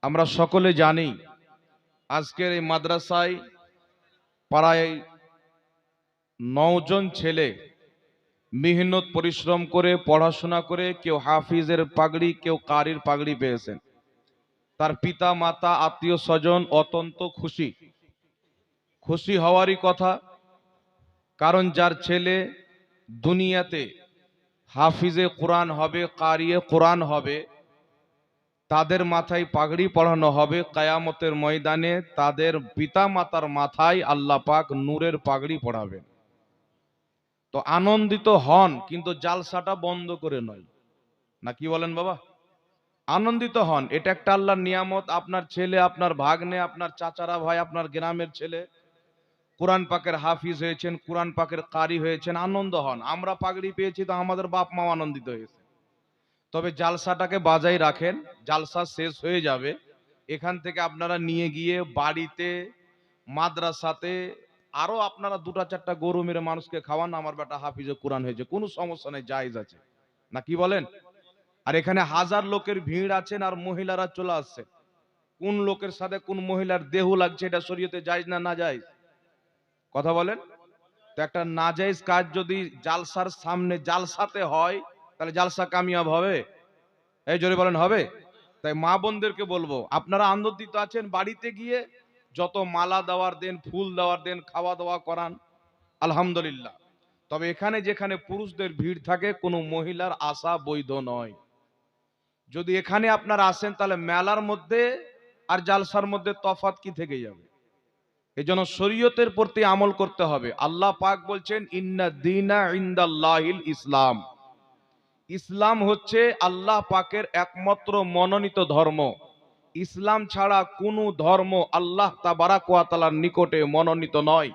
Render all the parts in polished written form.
আমরা সকলে জানি আজকের এই মাদ্রাসায় প্রায় 9 জন ছেলে মেহনত পরিশ্রম করে পড়াশোনা করে কেউ হাফিজের পাগড়ি কেউ কারির পাগড়ি পেয়েছেন। তার পিতা মাতা আত্মীয় স্বজন অত্যন্ত খুশি হওয়ারই কথা। কারণ যার ছেলে দুনিয়াতে হাফিজে কোরআন হবে, কারিয়ে কোরআন হবে, তাদের মাথায় পাগড়ি পরানো হবে, কিয়ামতের ময়দানে তাদের পিতা মাতার মাথায় আল্লাহ পাক নূরের পাগড়ি পরাবেন। তো আনন্দিত হন, কিন্তু জালসাটা বন্ধ করে নয়, না কি বলেন বাবা? আনন্দিত হন, এটা একটা আল্লাহর নিয়ামত। আপনার ছেলে, আপনার ভাগ্নে, আপনার চাচারা ভাই, আপনার গ্রামের ছেলে কোরআন পাকের হাফিজ হয়েছেন, কোরআন পাকের কারি হয়েছেন, আনন্দ হন। আমরা পাগড়ি পেয়েছি তো আমাদের বাপ মা আনন্দিত হয়েছে। তবে জালসাটাকে বাজাই রাখেন, জালসা শেষ হয়ে যাবে, এখান থেকে আপনারা নিয়ে গিয়ে বাড়িতে, মাদ্রাসাতে আরো আপনারা 2-4টা গরু মেরে মানুষকে খাওয়ান, আমার বেটা হাফিজে কোরআন হয়েছে, কোনো সমস্যা নেই, জায়েজ আছে, না কি বলেন? আর এখানে হাজার লোকের ভিড় আছেন আর মহিলারা চলে আসছে, কোন লোকের সাথে কোন মহিলার দেহ লাগছে এটা শরীয়তে জায়েজ না নাজায়েজ? কথা বলেন তো। একটা নাজায়েজ কাজ যদি জালসার সামনে জালসাতে হয়, তাহলে জালসা কামিয়াব হবে? এই জোরে বলেন, হবে? তাই মা বোনদেরকে বলবো, আপনারা আনন্দিত আছেন, বাড়িতে গিয়ে যত মালা দেওয়ার দেন, ফুল দেওয়ার দেন, খাওয়া দাওয়া করান, আলহামদুলিল্লাহ। তবে এখানে যেখানে পুরুষদের ভিড় থাকে, কোনো মহিলার আসা বৈধ নয়। যদি এখানে আপনারা আসেন, তাহলে মেলার মধ্যে আর জালসার মধ্যে তফাৎ কি থেকে যাবে? এই জন্য শরীয়তের প্রতি আমল করতে হবে। আল্লাহ পাক বলছেন, ইন্না দীনা ইনদাল্লাহিল ইসলাম। ইসলাম হচ্ছে আল্লাহ পাকের একমাত্র মনোনীত ধর্ম। ইসলাম ছাড়া কোনো ধর্ম আল্লাহ তাবারাক ওয়া তাআলার নিকটে মনোনীত নয়।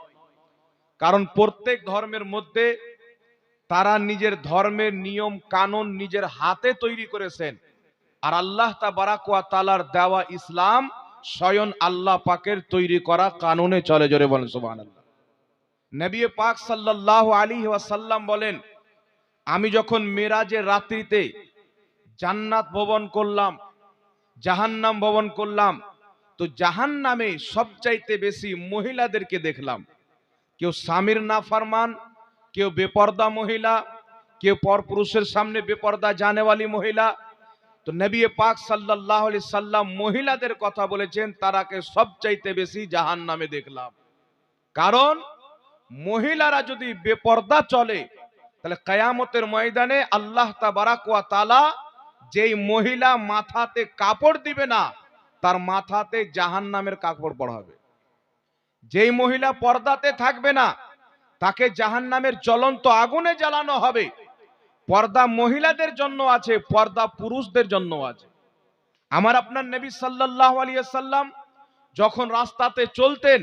কারণ প্রত্যেক ধর্মের মধ্যে তারা নিজের ধর্মের নিয়ম কানুন নিজের হাতে তৈরি করেছেন, আর আল্লাহ তাবারাক ওয়া তাআলার দেওয়া ইসলাম স্বয়ং আল্লাহ পাকের তৈরি করা কানুনে চলে। জোরে বলেন সুবহানাল্লাহ। নবী পাক সাল্লাল্লাহু আলাইহি ওয়াসাল্লাম বলেন, আমি যখন মেরাজের রাত্রিতে জান্নাত ভবন করলাম, জাহান্নাম ভবন করলাম, তো জাহান্নামে সবচাইতে বেশি মহিলাদেরকে দেখলাম। কেউ স্বামীর নাফরমান, কেউ বেপর্দা মহিলা, কেউ পরপুরুষের সামনে বেপর্দা জানেওয়ালি মহিলা। তো নবী পাক সাল্লাল্লাহু আলাইহি সাল্লাম মহিলাদের কথা বলেছেন, তারাকে সবচাইতে বেশি জাহান্নামে দেখলাম। কারণ মহিলারা যদি বেপর্দা চলে, তাহলে কিয়ামতের ময়দানে আল্লাহ তাবারাক ওয়া তাআলা যেই মহিলা মাথাতে কাপড় দিবে না, তার মাথাতে জাহান্নামের কাপড় পরাবে। যেই মহিলা পর্দাতে থাকবে না, তাকে জাহান্নামের জ্বলন্ত আগুনে জ্বালানো হবে। পর্দা মহিলাদের জন্য আছে, পর্দা পুরুষদের জন্য আছে। আমার আপনার নবী সাল্লাল্লাহু আলাইহি সাল্লাম যখন রাস্তাতে চলতেন,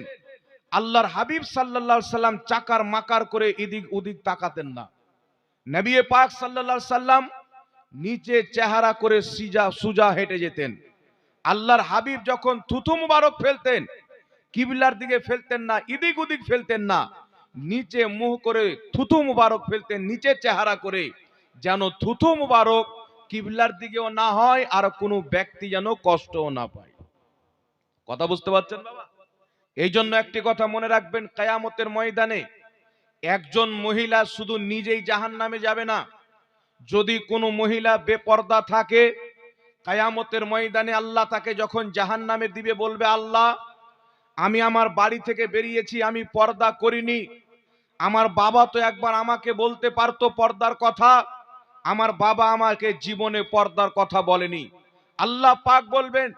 আল্লাহর হাবিব সাল্লাল্লাহু আলাইহি সাল্লাম চাকার মাকার করে এদিক ওদিক তাকাতেন না। নবী পাক সাল্লাল্লাহু আলাইহি সাল্লাম নিচে চেহারা করে সুজা হেঁটে যেতেন। আল্লাহর হাবিব যখন থুথু মুবারক ফেলতেন, কিবলার দিকে ফেলতেন না, এদিক ওদিক ফেলতেন না, নিচে মুখ করে থুথু মুবারক ফেলতেন, নিচে চেহারা করে, যেন থুথু মুবারক কিবলার দিকেও না হয় আর কোনো ব্যক্তি যেন কষ্টও না পায়। কথা বুঝতে পারছেন বাবা? এই জন্য একটি কথা মনে রাখবেন, কিয়ামতের ময়দানে একজন মহিলা শুধু নিজেই জাহান্নামে যাবে না। যদি কোনো মহিলা বেপর্দা থাকে, কিয়ামতের ময়দানে আল্লাহ তাকে যখন জাহান্নামে দিবে, বলবে, আল্লাহ, আমি আমার বাড়ি থেকে বেরিয়েছি, আমি পর্দা করিনি। আমার বাবা তো একবার আমাকে বলতে পারতো পর্দার কথা, আমার বাবা আমাকে জীবনে পর্দার কথা বলেনি। আল্লাহ পাক বলবেন,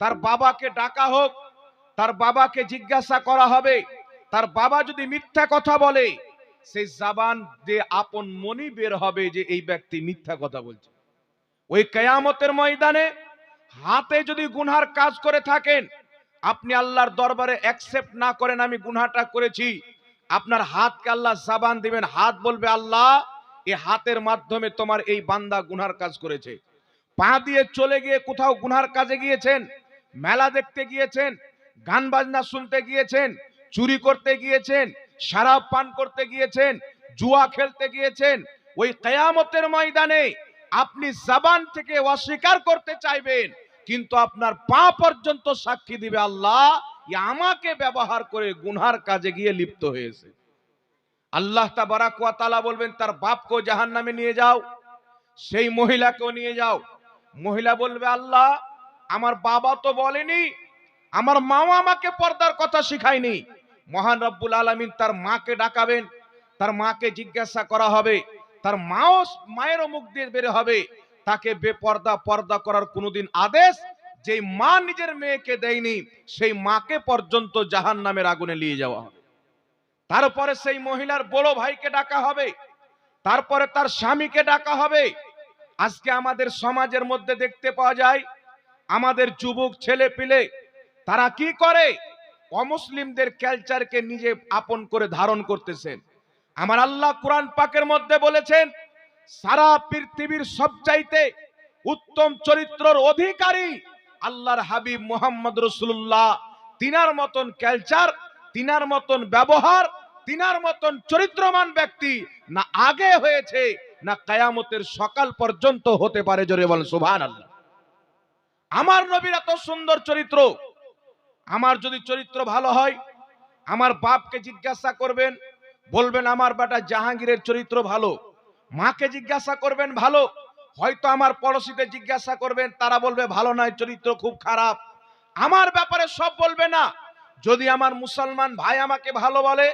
তার বাবাকে ডাকা হোক, তার বাবাকে জিজ্ঞাসা করা হবে। তার বাবা যদি মিথ্যা কথা বলে, সেই জবান দিয়ে আপন মনি বের হবে যে এই ব্যক্তি মিথ্যা কথা বলছে। ওই কিয়ামতের ময়দানে হাতে যদি গুনার কাজ করে থাকেন, আপনি আল্লাহর দরবারে অ্যাকসেপ্ট না করেন আমি গুনাহটা করেছি, আপনার হাতকে আল্লাহ জবান দিবেন, হাত বলবে, আল্লাহ, এই হাতের মাধ্যমে তোমার এই বান্দা গুনার কাজ করেছে। পা দিয়ে চলে গিয়ে কোথাও গুনার কাজে গিয়েছেন, মেলা দেখতে গিয়েছেন, গান বাজনা শুনতে গিয়েছেন, চুরি করতে গিয়েছেন, শরাব পান করতে গিয়েছেন, জুয়া খেলতে গিয়েছেন, ওই কিয়ামতের ময়দানে আপনি জবান থেকে অস্বীকার করতে চাইবেন, কিন্তু আপনার পা পর্যন্ত সাক্ষী দিবে আল্লাহ আমাকে ব্যবহার করে গুনহার কাজে গিয়ে লিপ্ত হয়েছে। আল্লাহ তাবারাক ওয়া তাআলা বলবেন তার বাপকে জাহান্নামে নিয়ে যাও, সেই মহিলাকেও নিয়ে যাও। মহিলা বলবে আল্লাহ আমার বাবা তো বলেনি, আমার মাও আমাকে পর্দার কথা শিখায়নি। মহান রব্বুল আলামিন তার মাকে ডাকাবেন, তার মাকে জিজ্ঞাসা করা হবে, তার মায়েরও মুখ দিয়ে বের হবে তাকে বেপর্দা পর্দা করার কোনোদিন আদেশ যেই মা নিজের মেয়েকে দেয়নি সেই মাকে পর্যন্ত জাহান্নামের আগুনে নিয়ে যাওয়া হবে। তারপরে সেই মহিলার বড় ভাইকে ডাকা হবে, তারপরে তার স্বামীকে ডাকা হবে। আজকে আমাদের সমাজের মধ্যে দেখতে পাওয়া যায় আমাদের যুবক ছেলে পিলে তারা কি করে অমুসলিমদের কালচারকে নিজে আপন করে ধারণ করতেছেন। আমার আল্লাহ কোরআন পাকের মধ্যে বলেছেন সারা পৃথিবীর সবচাইতে উত্তম চরিত্রের অধিকারী আল্লাহর হাবিব মুহাম্মদ রাসূলুল্লাহ। তিনার মতন কালচার, তিনার মতন ব্যবহার, তিনার মতন চরিত্রমান ব্যক্তি না আগে হয়েছে না কিয়ামতের সকাল পর্যন্ত হতে পারে। জোরে বলেন সুবহানাল্লাহ। আমার নবীর এত সুন্দর চরিত্র, আমার যদি চরিত্র ভালো হয় আমার বাপকে জিজ্ঞাসা করবেন, বলবেন আমার বেটা জাহাঙ্গীরের চরিত্র ভালো। মাকে জিজ্ঞাসা করবেন ভালো, হয়তো আমার পড়োশিদের জিজ্ঞাসা করবেন তারা বলবে ভালো নয়, চরিত্র খুব খারাপ। আমার ব্যাপারে সব বলবে না। যদি আমার মুসলমান ভাই আমাকে ভালো বলে,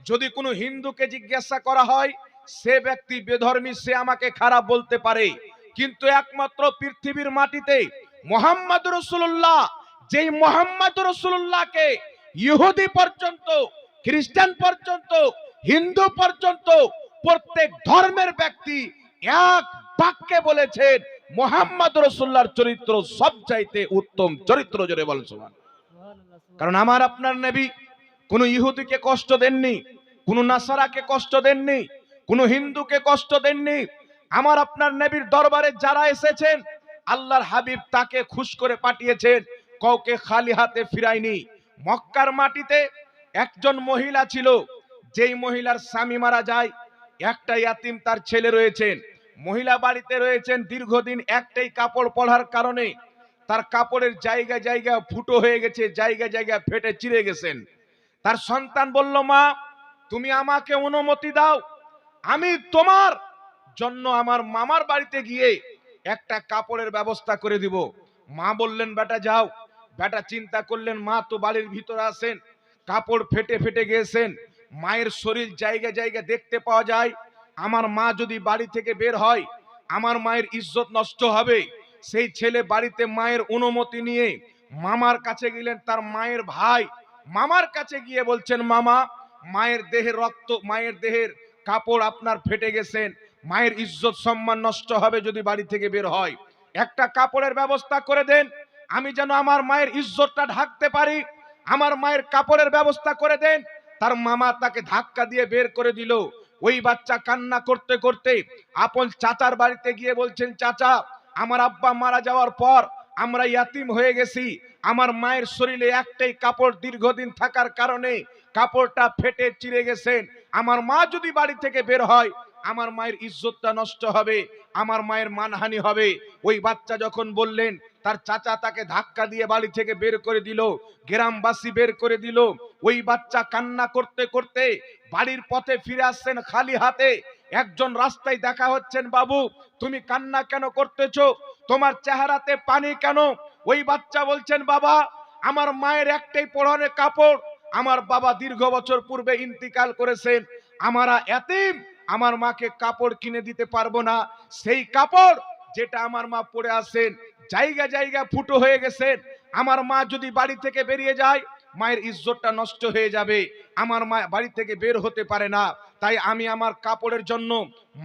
যদি কোনো হিন্দুকে জিজ্ঞাসা করা হয় সে ব্যক্তি বেধর্মী, সে আমাকে খারাপ বলতে পারে। কিন্তু একমাত্র পৃথিবীর মাটিতে মুহাম্মদ রাসূলুল্লাহ, যেই মুহাম্মদ রাসূলুল্লাহকে ইহুদি পর্যন্ত, খ্রিস্টান পর্যন্ত, হিন্দু পর্যন্ত প্রত্যেক ধর্মের ব্যক্তি এক বাক্যে বলেছেন মুহাম্মদ রাসূলুল্লাহর চরিত্র সবচাইতে উত্তম চরিত্র। জোরে বলেন সুবহানাল্লাহ। কারণ আমার আপনার নবী কোন ইহুদিকে কষ্ট দেননি, কোন নাসারাকে কষ্ট দেননি, কোন হিন্দুকে কষ্ট দেননি। আমার আপনার নবীর দরবারে যারা এসেছেন আল্লাহর হাবিব তাকে খুশ করে পাঠিয়েছেন, কাউকে খালি হাতে ফিরায়নি। মক্কার মাটিতে একজন মহিলা ছিল, যেই মহিলার স্বামী মারা যায়, একটা ইয়াতিম তার ছেলে রয়েছেন। মহিলা বাড়িতে রয়েছেন দীর্ঘদিন, একটাই কাপড় পরার কারণে তার কাপড়ের জায়গায় জায়গায় ফুটো হয়ে গেছে, জায়গায় জায়গায় ফেটে চিরে গেছেন। তার সন্তান বলল মা তুমি আমাকে অনুমতি দাও, আমি তোমার জন্য আমার মামার বাড়িতে গিয়ে একটা কাপড়ের ব্যবস্থা করে দিব। মা বললেন বেটা যাও। বেটা চিন্তা করলেন মা তো বাড়ির ভিতরে আছেন, কাপড় ফেটে ফেটে গিয়েছেন, মায়ের শরীর জায়গায় জায়গায় দেখতে পাওয়া যায়, আমার মা যদি বাড়ি থেকে বের হয় আমার মায়ের ইজ্জত নষ্ট হবে। সেই ছেলে বাড়িতে মায়ের অনুমতি নিয়ে মামার কাছে গেলেন। তার মায়ের ভাই মামার কাছে গিয়ে বলছেন মামা মায়ের দেহের রক্ত, মায়ের দেহের কাপড় আপনার ফেটে গেছেন, মায়ের ইজ্জত সম্মান নষ্ট হবে যদি বাড়ি থেকে বের হয়, একটা কাপড়ের ব্যবস্থা করে দেন, আমি যেন আমার মায়ের ইজ্জতটা ঢাকতে পারি, আমার মায়ের কাপড়ের ব্যবস্থা করে দেন। তার মামা তাকে ধাক্কা দিয়ে বের করে দিল। ওই বাচ্চা কান্না করতে করতে আপন চাচার বাড়িতে গিয়ে বলছেন চাচা আমার আব্বা মারা যাওয়ার পর আমরা ইয়াতিম হয়ে গেছি, আমার মায়ের শরীরে একটাই কাপড় দীর্ঘদিন থাকার কারণে কাপড়টা ফেটে চিরে গেছেন, আমার মা যদি বাড়ি থেকে বের হয় আমার মায়ের ইজ্জতটা নষ্ট হবে, আমার মায়ের মানহানি হবে। ওই বাচ্চা যখন বললেন তার চাচা তাকে ধাক্কা দিয়ে বাড়ি থেকে বের করে দিল, গ্রামবাসী বের করে দিল। ওই বাচ্চা কান্না করতে করতে বাড়ির পথে ফিরে আসছেন খালি হাতে। একজন রাস্তায় দেখা হচ্ছেন বাবু তুমি কান্না কেন করতেছো, তোমার চেহারাতে পানি কেন? ওই বাচ্চা বলছেন বাবা আমার মায়ের একটাই পরনে কাপড়, আমার বাবা দীর্ঘ বছর পূর্বে ইন্তিকাল করেছেন, আমরা এতিম, আমার মাকে কাপড় কিনে দিতে পারবো না। সেই কাপড় যেটা আমার মা পরে আছেন জায়গা জায়গা ফুটো হয়ে গেছেন, আমার মা যদি বাড়ি থেকে বেরিয়ে যায় মায়ের ইজ্জতটা নষ্ট হয়ে যাবে, আমার মা বাড়ি থেকে বের হতে পারে না, তাই আমি আমার কাপড়ের জন্য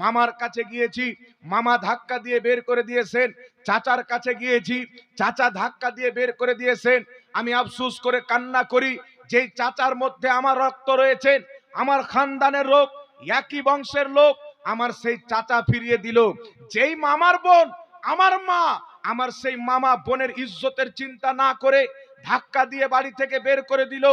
মামার কাছে গিয়েছি, মামা ধাক্কা দিয়ে বের করে দিয়েছেন। চাচার কাছে গিয়েছি, চাচা ধাক্কা দিয়ে বের করে দিয়েছেন। আমি আফসোস করে কান্না করি যেই চাচার মধ্যে আমার রক্ত রয়েছে, আমার খানদানের লোক, একই বংশের লোক, আমার সেই চাচা ফিরিয়ে দিল। যেই মামার বোন আমার মা, আমার সেই মামা বোনের ইজ্জতের চিন্তা না করে ধাক্কা দিয়ে বাড়ি থেকে বের করে দিল।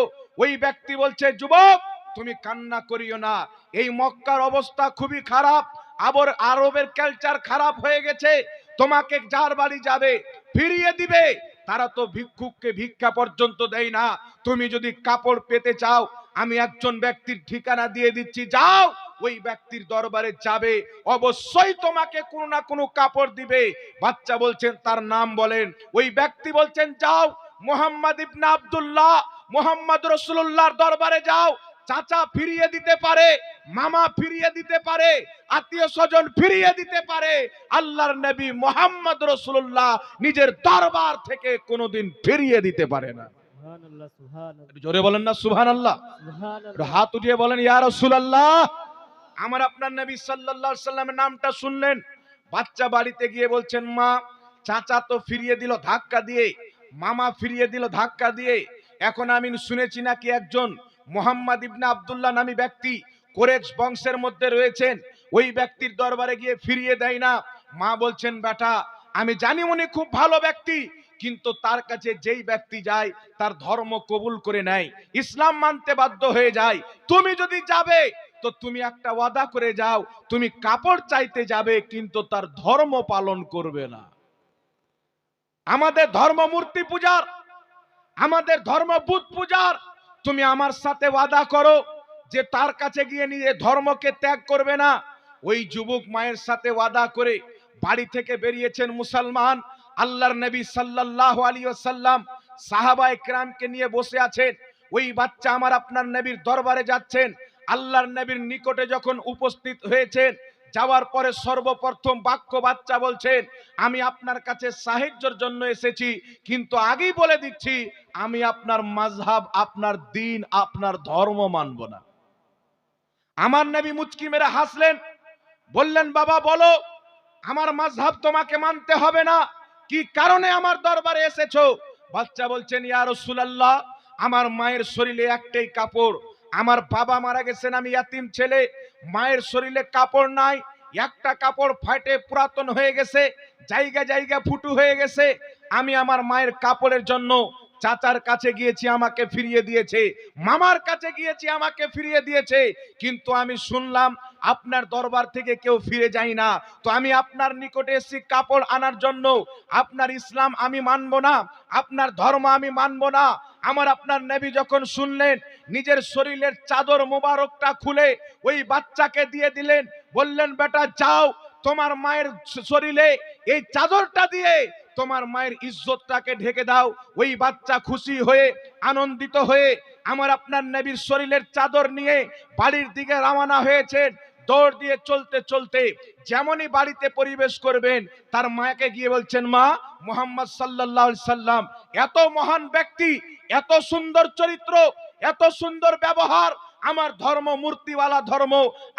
ওই ব্যক্তি বলছে যুবক তুমি কান্না করিও না, এই মক্কার অবস্থা খুবই খারাপ, আবার আরবের কালচার খারাপ হয়ে গেছে, তোমাকে যার বাড়ি যাবে ফিরিয়ে দিবে। তারা তো ভিক্ষুককে ভিক্ষা পর্যন্ত দেয় না। তুমি যদি কাপড় পেতে চাও, আমি একজন ব্যক্তির ঠিকানা দিয়ে দিচ্ছি, যাও ওই ব্যক্তির দরবারে যাবে, অবশ্যই তোমাকে কোনো না কোনো কাপড় দিবে। বাচ্চা বলছেন তার নাম বলেন। ওই ব্যক্তি বলছেন যাও মুহাম্মদ ইবনে আব্দুল্লাহ, মুহাম্মদ রাসূলুল্লাহর দরবারে যাও। চাচা ফিরিয়ে দিতে পারে, মামা ফিরিয়ে দিতে পারে, আত্মীয় স্বজন ফিরিয়ে দিতে পারে, আল্লাহর নবী মুহাম্মদ রাসূলুল্লাহ নিজের দরবার থেকে কোনোদিন ফিরিয়ে দিতে পারে না। সুবহানাল্লাহ, সুবহানাল্লাহ, জোরে বলেন না সুবহানাল্লাহ। সুবহানাল্লাহ, হাত উঠিয়ে বলেন ইয়া রাসূলুল্লাহ। আমার আপনার নবী সাল্লাল্লাহু আলাইহি সাল্লামের নামটা শুনলেন। বাচ্চা বাড়িতে গিয়ে বলছেন মা, চাচা তো ফিরিয়ে দিল ধাক্কা দিয়ে, মামা ফিরিয়ে দিল ধাক্কা দিয়ে, এখন আমি শুনেছি নাকি একজন মুহাম্মদ ইবনে আব্দুল্লাহ নামী ব্যক্তি কুরাইশ বংশের মধ্যে রয়েছেন, ওই ব্যক্তির দরবারে গিয়ে ফিরিয়ে দেয় না। মা বলছেন বেটা, আমি জানি উনি খুব ভালো ব্যক্তি, কিন্তু তার কাছে যেই ব্যক্তি যায় তার ধর্ম কবুল করে নেয়, ইসলাম মানতে বাধ্য হয়ে যায়। তুমি যদি যাবে তো তুমি একটা ওয়াদা করে যাও, তুমি কাপড় চাইতে যাবে কিন্তু তার ধর্ম পালন করবে না। আমাদের ধর্ম মূর্তি পূজার, আমাদের ধর্ম বুত পূজার। তুমি আমার সাথে ওয়াদা করো যে তার কাছে গিয়ে নিজে ধর্মকে ত্যাগ করবে না। ওই যুবক মায়ের সাথে ওয়াদা করে বাড়ি থেকে বেরিয়েছেন মুসলমান। আল্লাহর নবী সাল্লাল্লাহু আলাইহি ওয়াসাল্লাম সাহাবায়ে কেরামকে নিয়ে বসে আছেন। ওই বাচ্চা আমার আপনার নবীর দরবারে যাচ্ছেন। আল্লাহর নবীর নিকটে যখন উপস্থিত হয়েছেন, যাওয়ার পরে সর্বপ্রথম বাক্য বাচ্চা বলছেন, আমি আপনার কাছে সাহায্যের জন্য এসেছি, কিন্তু আগেই বলে দিচ্ছি আমি আপনার মাযহাব, আপনার দ্বীন, আপনার ধর্ম মানব না। আমার নবী মুচকি মেরে হাসলেন, বললেন বাবা বলো, আমার মাযহাব তোমাকে মানতে হবে না, কি কারণে আমার দরবারে এসেছো? বাচ্চা বলছেন ইয়া রাসূলুল্লাহ, আমার মায়ের শরীরে একটাই কাপড়, আমার বাবা মারা গেছেন, আমি ইয়াতিম ছেলে, মায়ের শরীরে কাপড় নাই, একটা কাপড় ফাটে পুরাতন হয়ে গেছে, জায়গা জায়গা ফুটো হয়ে গেছে। আমি আমার মায়ের কাপড়ের জন্য চাচার কাছে গিয়েছি, আমাকে ফিরিয়ে দিয়েছে, মামার কাছে গিয়েছি, আমাকে ফিরিয়ে দিয়েছে, কিন্তু আমি শুনলাম আপনার দরবার থেকে কেউ ফিরে যায় না, তো আমি আপনার নিকটে এসেছি কাপড় আনার জন্য। আপনার ইসলাম আমি মানব না, আপনার ধর্ম আমি মানব না। আমার আপনার নবী যখন শুনলেন, নিজের শরীরের চাদর মোবারকটা খুলে ওই বাচ্চাকে দিয়ে দিলেন, বললেন বেটা যাও, তোমার মায়ের শরীরে এই চাদরটা দিয়ে তোমার মায়ের ইজ্জতটাকে ঢেকে দাও। ওই বাচ্চা খুশি হয়ে, আনন্দিত হয়ে আমার আপনার নবীর শরীরের চাদর নিয়ে বাড়ির দিকে রওনা হয়েছেন। দৌড় দিয়ে চলতে চলতে যেমনই বাড়িতে পরিবেশ করবেন, তার মাকে গিয়ে বলছেন মা, মুহাম্মদ সাল্লাল্লাহু আলাইহি সাল্লাম এত মহান ব্যক্তি, এত সুন্দর চরিত্র, এত সুন্দর ব্যবহার, আমার ধর্ম মূর্তিওয়ালা ধর্ম,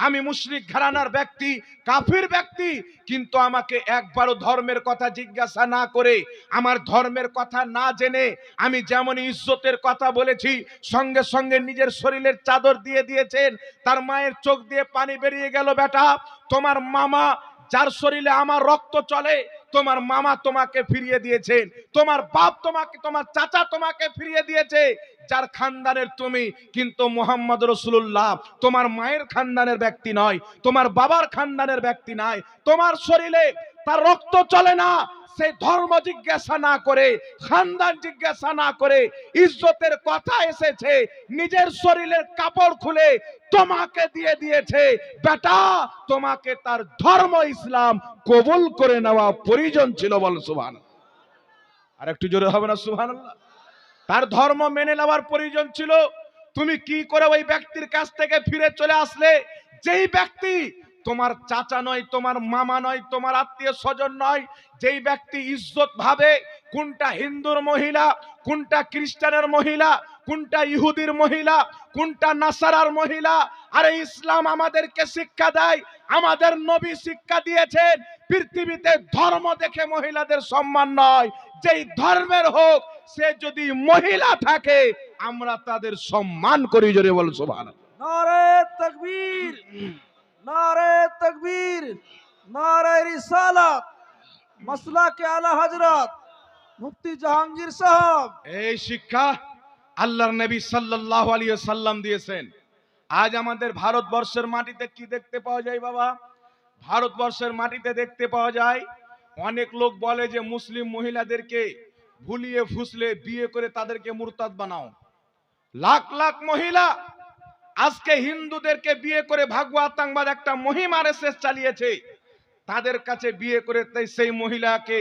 আমি মুশরিক ঘরানার ব্যক্তি, কাফির ব্যক্তি, কিন্তু আমাকে একবারও ধর্মের কথা জিজ্ঞাসা না করে, আমার ধর্মের কথা না জেনে আমি যেমন ইজ্জতের কথা বলেছি, সঙ্গে সঙ্গে নিজের শরীরের চাদর দিয়ে দিয়েছেন। তার মায়ের চোখ দিয়ে পানি বেরিয়ে গেল। বেটা, তোমার মামা যার শরীরে আমার রক্ত চলে, তোমার মামা তোমাকে ফিরিয়ে দিয়েছেন, তোমার বাপ তোমাকে, তোমার চাচা তোমাকে ফিরিয়ে দিয়েছে, যার খানদানের তুমি, কিন্তু মুহাম্মদ রাসূলুল্লাহ তোমার মায়ের খানদানের ব্যক্তি নয়, তোমার বাবার খানদানের ব্যক্তি নয়, তোমার শরীরে তার রক্ত চলে না। সেই ধর্ম জিজ্ঞাসা না করে, খানদান জিজ্ঞাসা না করে, ইজ্জতের কথা এসেছে, নিজের শরীরের কাপড় খুলে তোমাকে দিয়ে দিয়েছে। বেটা, তোমাকে তার ধর্ম ইসলাম কবুল করে নেওয়া প্রয়োজন ছিল। বল সুবহানাল্লাহ। আর একটু জোরে হবে না সুবহানাল্লাহ? তার ধর্ম মেনে নেওয়ার প্রয়োজন ছিল। তুমি কি করে ওই ব্যক্তির কাছ থেকে ফিরে চলে আসলে, যেই ব্যক্তি তোমার চাচা নয়, তোমার মামা নয়, তোমার আত্মীয় স্বজন নয়, যেই ব্যক্তি ইজ্জত ভাবে কোনটা হিন্দুর মহিলা, কোনটা খ্রিস্টানের মহিলা, কোনটা ইহুদির মহিলা, কোনটা নাসারার মহিলা। আরে ইসলাম আমাদেরকে শিক্ষা দেয়, আমাদের নবী শিক্ষা দিয়েছেন, পৃথিবীতে ধর্ম দেখে মহিলাদের সম্মান নয়, যেই ধর্মের হোক, সে যদি মহিলা থাকে আমরা তাদের সম্মান করি। জোরে বল সুবহানাল্লাহ। নারে তাকবীর, নারে তাকবীর, নারে রিসালাত, মাসলাকে আলা হযরত মুফতি জাহাঙ্গীর সাহেব। এই শিক্ষা আল্লাহর নবী সাল্লাল্লাহু আলাইহি ওয়াসাল্লাম দিয়েছেন। আজ আমাদের ভারতবর্ষের মাটিতে কি দেখতে পাওয়া যায় বাবা? ভারতবর্ষের মাটিতে দেখতে পাওয়া যায় অনেক লোক বলে যে মুসলিম মহিলাদেরকে ভুলিয়ে ফুসলে বিয়ে করে তাদেরকে মুরতাদ বানাও। লাখ লাখ মহিলা আজকে হিন্দুদেরকে বিয়ে করে ভাগবো আতঙ্কবাদ একটা মহিম আরএসএস চালিয়েছে, তাদের কাছে বিয়ে করে তাই সেই মহিলাকে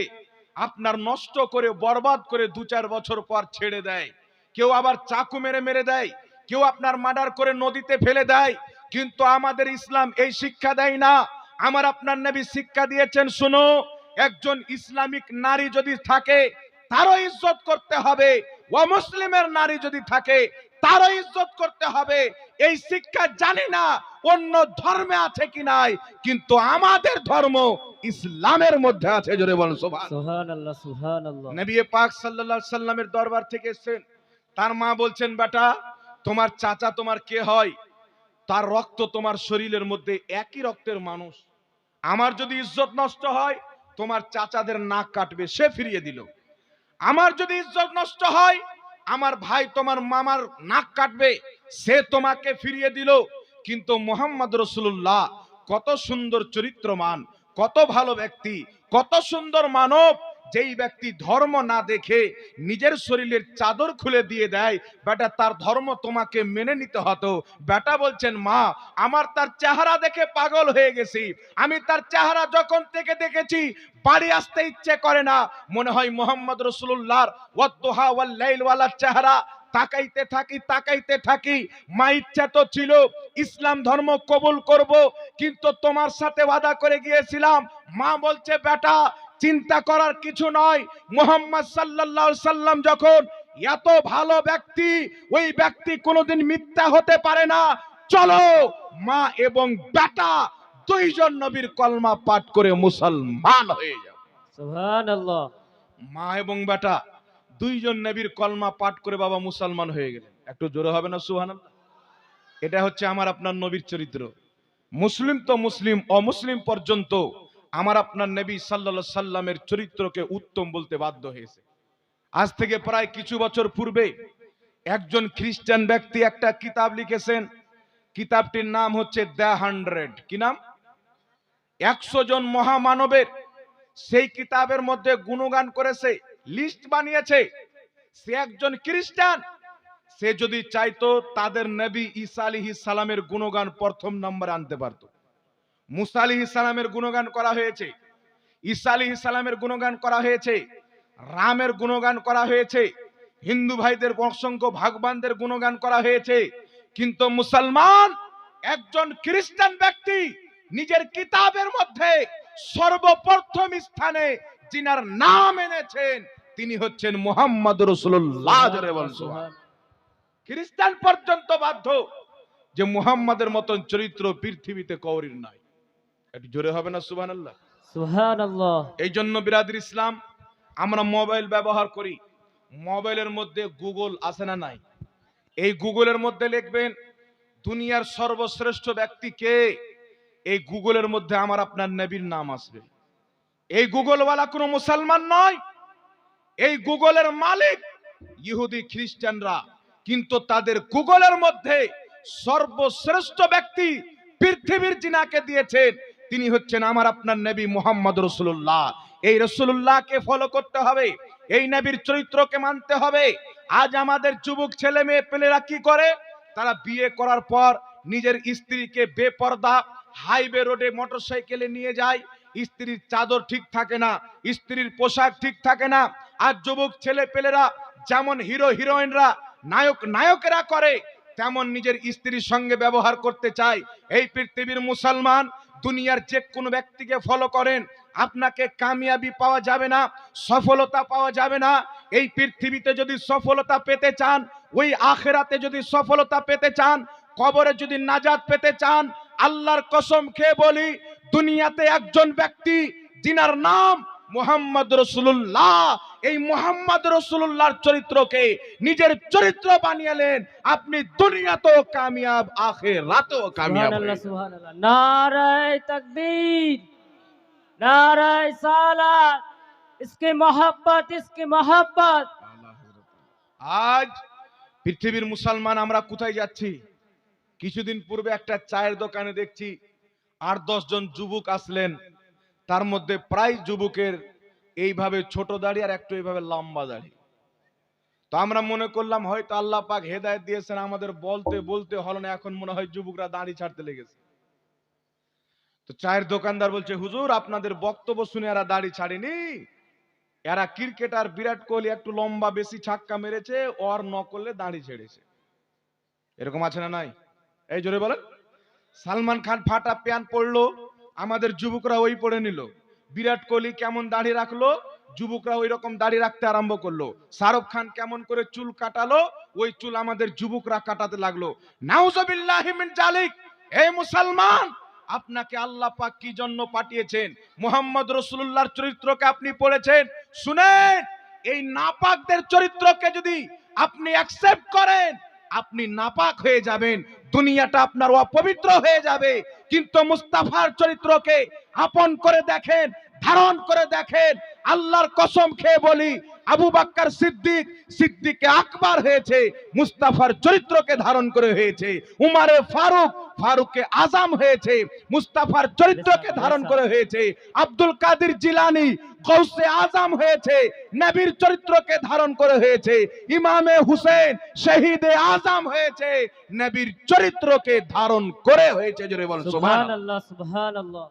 আপনার নষ্ট করে বরবাদ করে 2-4 বছর পর ছেড়ে দেয়। কেউ আবার চাকু মেরে মেরে দেয়, কেউ আপনার মার্ডার করে নদীতে ফেলে দেয়। কিন্তু আমাদের ইসলাম এই শিক্ষা দেয় না। আমার আপনার নবী শিক্ষা দিয়েছেন, শুনো, একজন ইসলামিক নারী যদি থাকে তারও ইজ্জত করতে হবে, ও মুসলিমের নারী যদি থাকে তারও ইজ্জত করতে হবে। এই শিক্ষা জানি না অন্য ধর্মে আছে কি নাই, কিন্তু আমাদের ধর্ম ইসলামের মধ্যে আছে। জোরে বলেন সুবহানাল্লাহ সুবহানাল্লাহ। নবী পাক সাল্লাল্লাহু আলাইহি সাল্লামের দরবার থেকে এসেছেন, তার মা বলছেন, বেটা তোমার চাচা তোমার কে হয়? তার রক্ত তোমার শরীরের মধ্যে, একই রক্তের মানুষ। আমার যদি ইজ্জত নষ্ট হয় তোমার চাচাদের নাক কাটবে, সে ফিরিয়ে দিল। আমার যদি ইজ্জত নষ্ট হয় আমার ভাই তোমার মামার নাক কাটবে, সে তোমাকে ফিরিয়ে দিল। কিন্তু মুহাম্মদ রাসূলুল্লাহ কত সুন্দর চরিত্রমান, কত ভালো ব্যক্তি, কত সুন্দর মানব, যেই ব্যক্তি ধর্ম না দেখে নিজের শরীরের চাদর খুলে দিয়ে দেয়, বেটা তার ধর্ম তোমাকে মেনে নিতে হতো। বেটা বলছেন, মা আমার তার চেহারা দেখে পাগল হয়ে গেছি, আমি তার চেহারা যখন থেকে দেখেছি বাড়ি আসতে ইচ্ছে করে না, মনে হয় মুহাম্মদ রাসূলুল্লাহর ওয়াদদুহা ওয়াল লাইল ওয়ালার চেহারা তাকাইতে থাকি। মা ইচ্ছা তো ছিল ইসলাম ধর্ম কবুল করব, কিন্তু তোমার সাথে ওয়াদা করে গিয়েছিলাম। মা বলছে, বেটা চিন্তা করার কিছু নয়, মুহাম্মদ সাল্লাল্লাহু আলাইহি সাল্লাম যখন এত ভালো ব্যক্তি, ওই ব্যক্তি কোনোদিন মিথ্যা হতে পারে না। চলো মা এবং বেটা দুইজন নবীর কলমা পাঠ করে মুসলমান হয়ে যাও। সুবহানাল্লাহ। মা এবং বেটা দুইজন নবীর কলমা পাঠ করে বাবা মুসলমান হয়ে গেলেন। একটু জোরে হবে না সুবহানাল্লাহ? এটা হচ্ছে আমার আপনার নবীর চরিত্র। মুসলিম তো মুসলিম, অমুসলিম পর্যন্ত আমার আপনার নবী সাল্লাল্লাহু আলাইহি সাল্লামের চরিত্রকে উত্তম বলতে বাধ্য হয়েছে। আজ থেকে প্রায় কিছু বছর পূর্বে একজন খ্রিস্টান ব্যক্তি একটা কিতাব লিখেছেন, কিতাবটির নাম হচ্ছে দ্য 100। কি নাম? 100 জন মহামানবের। সেই কিতাবের মধ্যে গুণগান করেছে, লিস্ট বানিয়েছে। সে একজন খ্রিস্টান, সে যদি চাইতো তাদের নবী ঈসা আলাইহিস সালামের গুণগান প্রথম নম্বরে আনতে পারত। মুসা আলাইহিস সালামের গুণগান করা হয়েছে, ঈসা আলাইহিস সালামের গুণগান করা হয়েছে, রামের গুণগান করা হয়েছে, হিন্দু ভাইদের অসংখ্য ভগবানদের গুণগান করা হয়েছে। কিন্তু মুসলমান একজন খ্রিস্টান ব্যক্তি নিজের কিতাবের মধ্যে সর্বপ্রথম স্থানে যিনার নাম এনেছেন তিনি হচ্ছেন মুহাম্মদ রাসূলুল্লাহ। খ্রিস্টান পর্যন্ত বাধ্য যে মুহাম্মাদের মতন চরিত্র পৃথিবীতে কাউরির নাই। একটু জোরে হবে না সুবহানাল্লাহ? সুবহানাল্লাহ। এই জন্য বিরাদর ইসলাম, আমরা মোবাইল ব্যবহার করি, মোবাইলের মধ্যে গুগল আছে না নাই? এই গুগলের মধ্যে লিখবেন দুনিয়ার সর্বশ্রেষ্ঠ ব্যক্তি কে, এই গুগলের মধ্যে আমার আপনার নবীর নাম আসবে। এই গুগলওয়ালা কোনো মুসলমান নয়, এই গুগলের মালিক ইহুদি খ্রিস্টানরা। কিন্তু তাদের গুগলের মধ্যে সর্বশ্রেষ্ঠ ব্যক্তি পৃথিবীর যিনাকে দিয়েছেন তিনি হচ্ছেন আমার আপনার নবী মুহাম্মদ রাসূলুল্লাহ। এই রাসূলুল্লাহকে ফলো করতে হবে, এই নবীর চরিত্রকে মানতে হবে। আজ আমাদের যুবক ছেলে মেয়ে পেলেরা কি করে? তারা বিয়ে করার পর নিজের স্ত্রীকে বেপরদা হাইওয়ে রোডে মোটরসাইকেলে নিয়ে যায়, স্ত্রীর চাদর ঠিক থাকে না, স্ত্রীর পোশাক ঠিক থাকে না। আর যুবক ছেলে পেলেরা যেমন হিরো হিরোইনরা নায়কেরা করে তেমন নিজের স্ত্রীর সঙ্গে ব্যবহার করতে চায়। এই পৃথিবীর মুসলমান দুনিয়ার যে কোনো ব্যক্তিকে ফলো করেন, আপনাকে কামিয়াবি পাওয়া যাবে না, সফলতা পাওয়া যাবে না। এই পৃথিবীতে যদি সফলতা পেতে চান, ওই আখিরাতে যদি সফলতা পেতে চান, কবরে যদি নাজাত পেতে চান, আল্লাহর কসম খেয়ে বলি দুনিয়াতে একজন ব্যক্তি যিনার নাম মুহাম্মদ রাসূলুল্লাহ, এই মুহাম্মদ রাসূলুল্লাহর চরিত্রকে নিজের চরিত্র বানিয়েলেন, আপনি দুনিয়াতেও কামিয়াব আখিরাতেও কামিয়াব। সুবহানাল্লাহ সুবহানাল্লাহ। নারায়ে তাকবীর, নারায়ে সালাত, ইসকে মোহাব্বত। আজ পৃথিবীর মুসলমান আমরা কোথায় যাচ্ছি? কিছুদিন পূর্বে একটা চায়ের দোকানে দেখছি 8-10 জন যুবক আসলেন, তার মধ্যে প্রায় যুবকের এইভাবে ছোট দাড়ি আর একটু এইভাবে লম্বা দাড়ি। তো আমরা মনে করলাম হয়তো আল্লাহ পাক হেদায়েত দিয়েছেন, আমাদের বলতে বলতে হলো না, এখন মনে হয় যুবকরা দাড়ি ছাড়তে লেগেছে। তো চায়ের দোকানদার বলছে, হুজুর আপনাদের বক্তব্য শুনে এরা দাড়ি ছাড়েনি, এরা ক্রিকেটার বিরাট কোহলি একটু লম্বা বেশি ছাক্কা মেরেছে, ওর নকলে দাড়ি ছেড়েছে। এরকম আছে না নাই? এই জোরে বলেন। সালমান খান ফাটা প্যান্ট পরলো, আমাদের যুবকরা ওই পরে নিল। বিরাট কোহলি কেমন দাড়ি রাখলো, যুবকরা ওই রকম দাড়ি রাখতে আরম্ভ করলো। শাহরুখ খান কেমন করে চুল কাটালো, ওই চুল আমাদের যুবকরা কাটাতে লাগলো। নাউজুবিল্লাহি মিন জালিক। এই মুসলমান, আপনাকে আল্লাহ পাক কি জন্য পাঠিয়েছেন? মুহাম্মদ রাসূলুল্লাহর চরিত্রকে আপনি পড়েছেন, শুনেন, এই নাপাকদের চরিত্রকে যদি আপনি অ্যাকসেপ্ট করেন, আপনি নাপাক হয়ে যাবেন, দুনিয়াটা আপনার অপবিত্র হয়ে যাবে। কিন্তু মুস্তাফার চরিত্রকে আপন করে দেখেন, ধারণ করে দেখেন। আল্লাহর কসম খেয়ে বলি, আবু বকর সিদ্দিক সিদ্দিকে আকবর হয়েছে মুস্তাফার চরিত্রকে ধারণ করে হয়েছে। উমারে ফারুক ফারুকে আজম হয়েছে মুস্তাফার চরিত্রকে ধারণ করে হয়েছে। আব্দুল কাদের জিলানী গৌসে আজম হয়েছে নবীর চরিত্রকে ধারণ করে হয়েছে। ইমামে হুসেন শহীদে আজম হয়েছে নবীর চরিত্রকে ধারণ করে হয়েছে। জোরে বল সুবহানাল্লাহ। সুবহানাল্লাহ, সুবহানাল্লাহ।